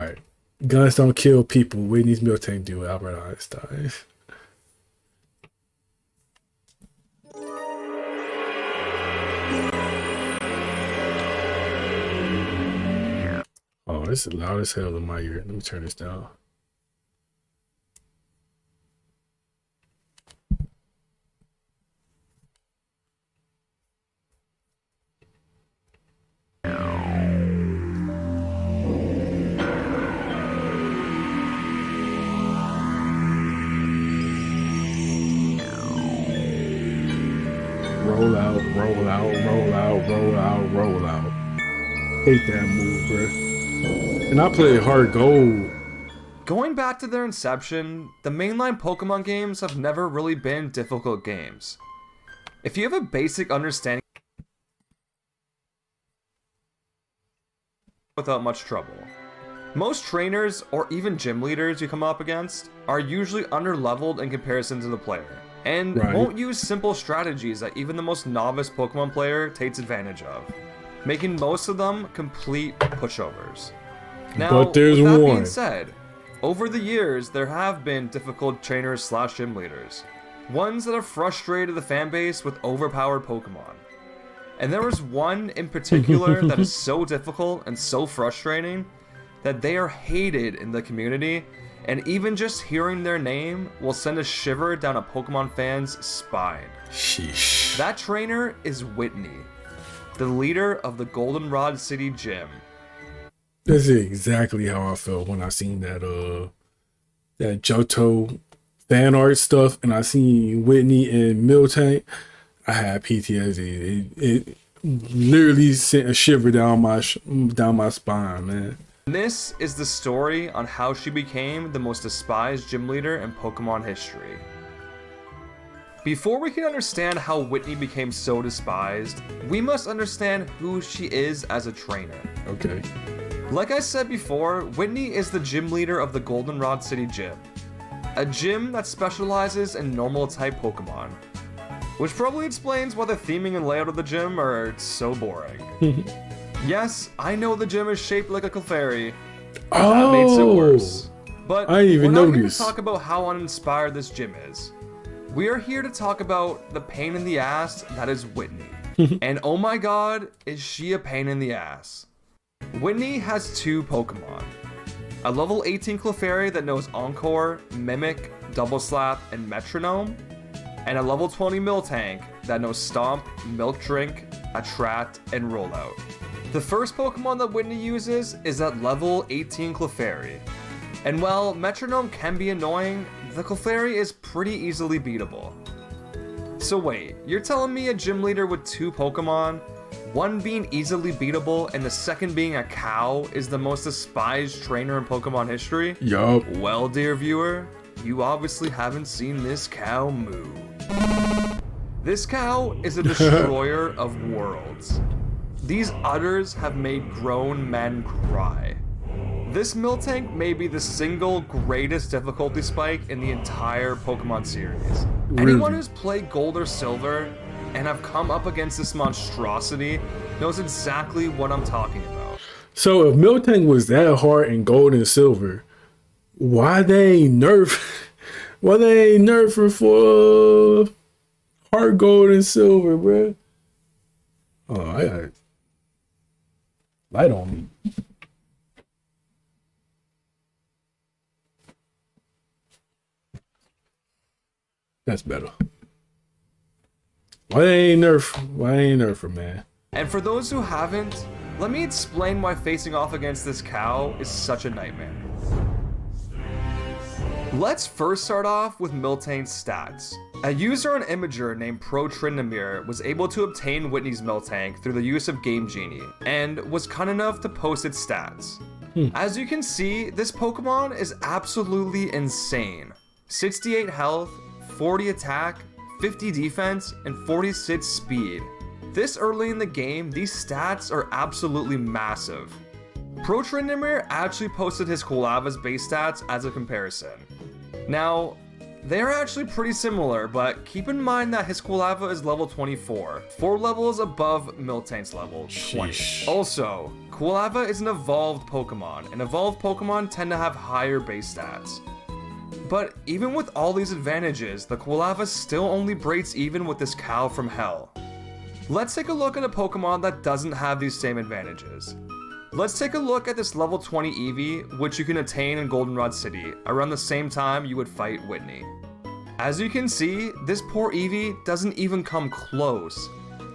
Alright. Guns don't kill people. Whitney's Miltank do Albert Einstein. Oh, this is loud as hell in my ear. Let me turn this down. Roll out, roll out, roll out, roll out, roll out. Hate that move, bruh. And I play hard gold. Going back to their inception, the mainline Pokemon games have never really been difficult games. If you have a basic understanding without much trouble. Most trainers, or even gym leaders you come up against, are usually underleveled in comparison to the player, and won't use simple strategies that even the most novice Pokemon player takes advantage of, making most of them complete pushovers. Now, but there's with that one. being said, over the years, there have been difficult trainers slash gym leaders. Ones that have frustrated the fanbase with overpowered Pokemon. And there was one in particular that is so difficult and so frustrating that they are hated in the community, and even just hearing their name will send a shiver down a Pokemon fan's spine. Sheesh. That trainer is Whitney, the leader of the Goldenrod City Gym. That's exactly how I felt when I seen that Johto fan art stuff, and I seen Whitney and Miltank. I had PTSD. It literally sent a shiver down my spine, man. This is the story on how she became the most despised gym leader in Pokemon history. Before we can understand how Whitney became so despised, we must understand who she is as a trainer. Okay. Like I said before, Whitney is the gym leader of the Goldenrod City Gym, a gym that specializes in normal type Pokemon, which probably explains why the theming and layout of the gym are so boring. Yes, I know the gym is shaped like a Clefairy, but that makes it worse. But I didn't even we're not here notice. to talk about how uninspired this gym is. We are here to talk about the pain in the ass that is Whitney. And oh my god, is she a pain in the ass. Whitney has two Pokemon. A level 18 Clefairy that knows Encore, Mimic, Double Slap, and Metronome, and a level 20 Miltank that knows Stomp, Milk Drink, Attract, and Rollout. The first Pokemon that Whitney uses is that level 18 Clefairy. And while Metronome can be annoying, the Clefairy is pretty easily beatable. So wait, you're telling me a gym leader with two Pokemon, one being easily beatable and the second being a cow, is the most despised trainer in Pokemon history? Yup. Well, dear viewer, you obviously haven't seen this cow moo. This cow is a destroyer of worlds. These udders have made grown men cry. This Miltank may be the single greatest difficulty spike in the entire Pokemon series. Really? Anyone who's played Gold or Silver and have come up against this monstrosity knows exactly what I'm talking about. So if Miltank was that hard in Gold and Silver, why they ain't nerf? Why they ain't nerf her for hard Gold and Silver, bruh? Oh, I got light on me. That's better. Why they ain't nerf? Why they ain't nerf her, man? And for those who haven't, let me explain why facing off against this cow is such a nightmare. Let's first start off with Miltank's stats. A user on Imager named ProTrindamir was able to obtain Whitney's Miltank through the use of Game Genie, and was kind enough to post its stats. As you can see, this Pokemon is absolutely insane. 68 health, 40 attack, 50 defense, and 46 speed. This early in the game, these stats are absolutely massive. ProTrindamir actually posted his Quilava's base stats as a comparison. Now, they're actually pretty similar, but keep in mind that his Quilava is level 24, 4 levels above Miltank's level 20. Sheesh. Also, Quilava is an evolved Pokemon, and evolved Pokemon tend to have higher base stats. But even with all these advantages, the Quilava still only breaks even with this cow from hell. Let's take a look at a Pokemon that doesn't have these same advantages. Let's take a look at this level 20 Eevee, which you can attain in Goldenrod City, around the same time you would fight Whitney. As you can see, this poor Eevee doesn't even come close.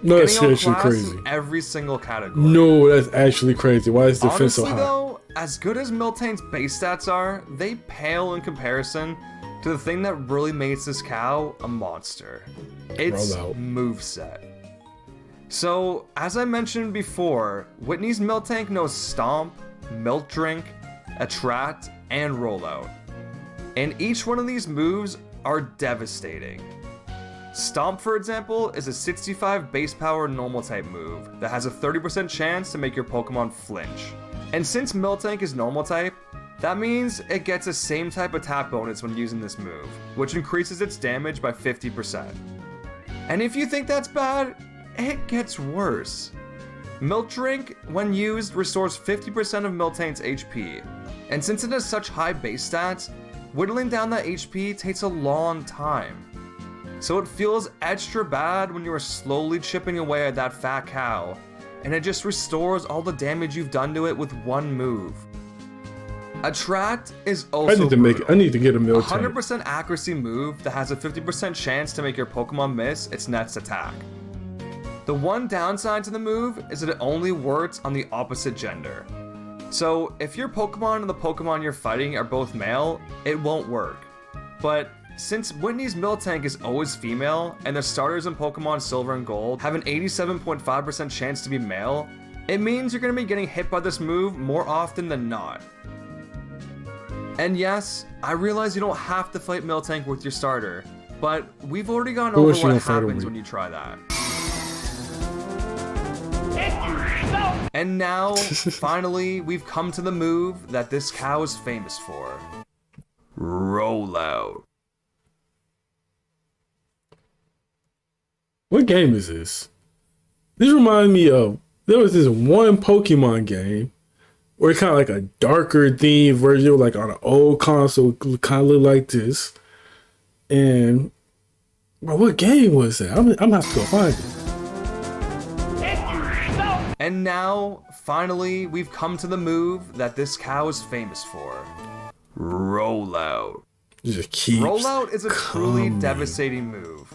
No, that's Getting actually outclassed crazy. in every single category. No, that's actually crazy. Why is defense Honestly so high? though, as good as Miltank's base stats are, they pale in comparison to the thing that really makes this cow a monster. Its moveset. So, as I mentioned before, Whitney's Miltank knows Stomp, Milk Drink, Attract, and Rollout. And each one of these moves are devastating. Stomp, for example, is a 65 base power normal type move that has a 30% chance to make your Pokemon flinch. And since Miltank is normal type, that means it gets the same type attack bonus when using this move, which increases its damage by 50%. And if you think that's bad, it gets worse. Milk Drink, when used, restores 50% of Miltank's HP, and since it has such high base stats, whittling down that HP takes a long time. So it feels extra bad when you are slowly chipping away at that fat cow, and it just restores all the damage you've done to it with one move. Attract is also I need to get a Miltank. 100% accuracy move that has a 50% chance to make your Pokemon miss its next attack. The one downside to the move is that it only works on the opposite gender. So if your Pokemon and the Pokemon you're fighting are both male, it won't work. But since Whitney's Miltank is always female, and the starters in Pokemon Silver and Gold have an 87.5% chance to be male, it means you're going to be getting hit by this move more often than not. And yes, I realize you don't have to fight Miltank with your starter, but we've already gone over what happens when you try that. And now, finally, we've come to the move that this cow is famous for. Rollout. What game is this? This reminds me of, there was this one Pokemon game where it's kind of like a darker themed version, like on an old console, kind of look like this. And, bro, what game was that? I'm gonna have to go find it. And now, finally, we've come to the move that this cow is famous for. Rollout. Just keeps Rollout is a truly devastating move.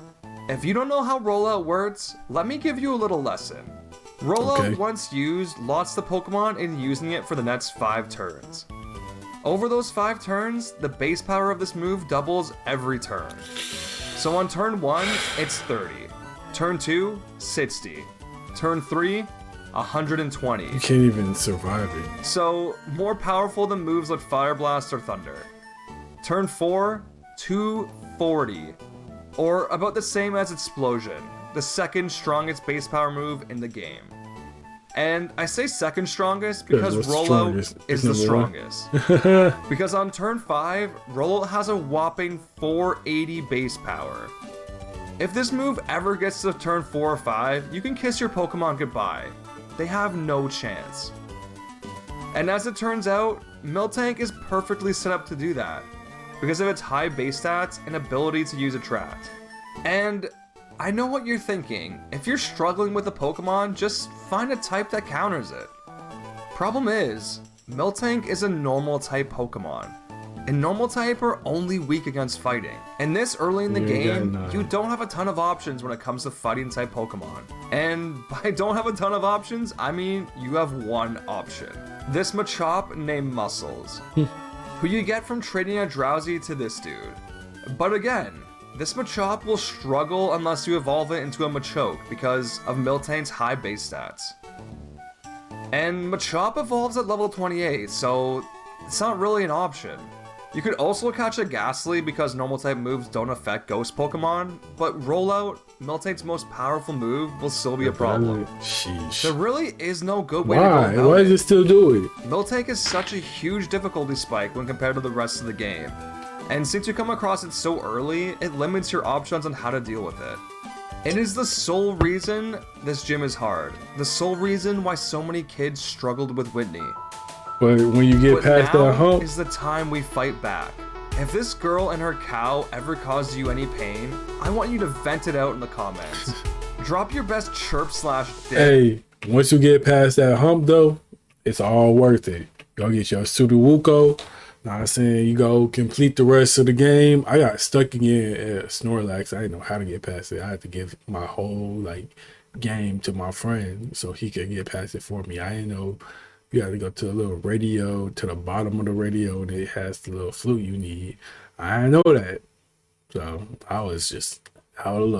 If you don't know how Rollout works, let me give you a little lesson. Rollout, once used, lots the Pokemon into using it for the next 5 turns. Over those 5 turns, the base power of this move doubles every turn. So on turn 1, it's 30. Turn 2, 60. Turn 3, 120. You can't even survive it. So, more powerful than moves like Fire Blast or Thunder. Turn 4, 240. Or about the same as Explosion, the second strongest base power move in the game. And I say second strongest because Rollout is the strongest. Because on turn 5, Rollout has a whopping 480 base power. If this move ever gets to turn 4 or 5, you can kiss your Pokemon goodbye. They have no chance. And as it turns out, Miltank is perfectly set up to do that, because of its high base stats and ability to use Attract. And I know what you're thinking, if you're struggling with a Pokemon, just find a type that counters it. Problem is, Miltank is a normal type Pokemon, and normal type are only weak against fighting. And this early in the game, you don't have a ton of options when it comes to fighting type Pokemon. And by don't have a ton of options, I mean you have one option. This Machop named Muscles, who you get from trading a Drowsy to this dude. But again, this Machop will struggle unless you evolve it into a Machoke because of Miltank's high base stats. And Machop evolves at level 28, so it's not really an option. You could also catch a Ghastly because normal type moves don't affect ghost Pokemon, but Rollout, Miltank's most powerful move, will still be a problem. Sheesh. There really is no good way to go about it. Why does it still do it? Miltank is such a huge difficulty spike when compared to the rest of the game. And since you come across it so early, it limits your options on how to deal with it. It is the sole reason this gym is hard. The sole reason why so many kids struggled with Whitney. But when you get But past now that hump, is the time we fight back. If this girl and her cow ever caused you any pain, I want you to vent it out in the comments. Drop your best chirp / dick. hey, once you get past that hump though, it's all worth it. Go get your Sudoku. Know what I'm saying? You go complete the rest of the game. I got stuck again at Snorlax. I didn't know how to get past it. I had to give my whole like game to my friend so he could get past it for me. I didn't know you had to go to a little radio to the bottom of the radio and it has the little flute you need. I didn't know that. So I was just out of luck.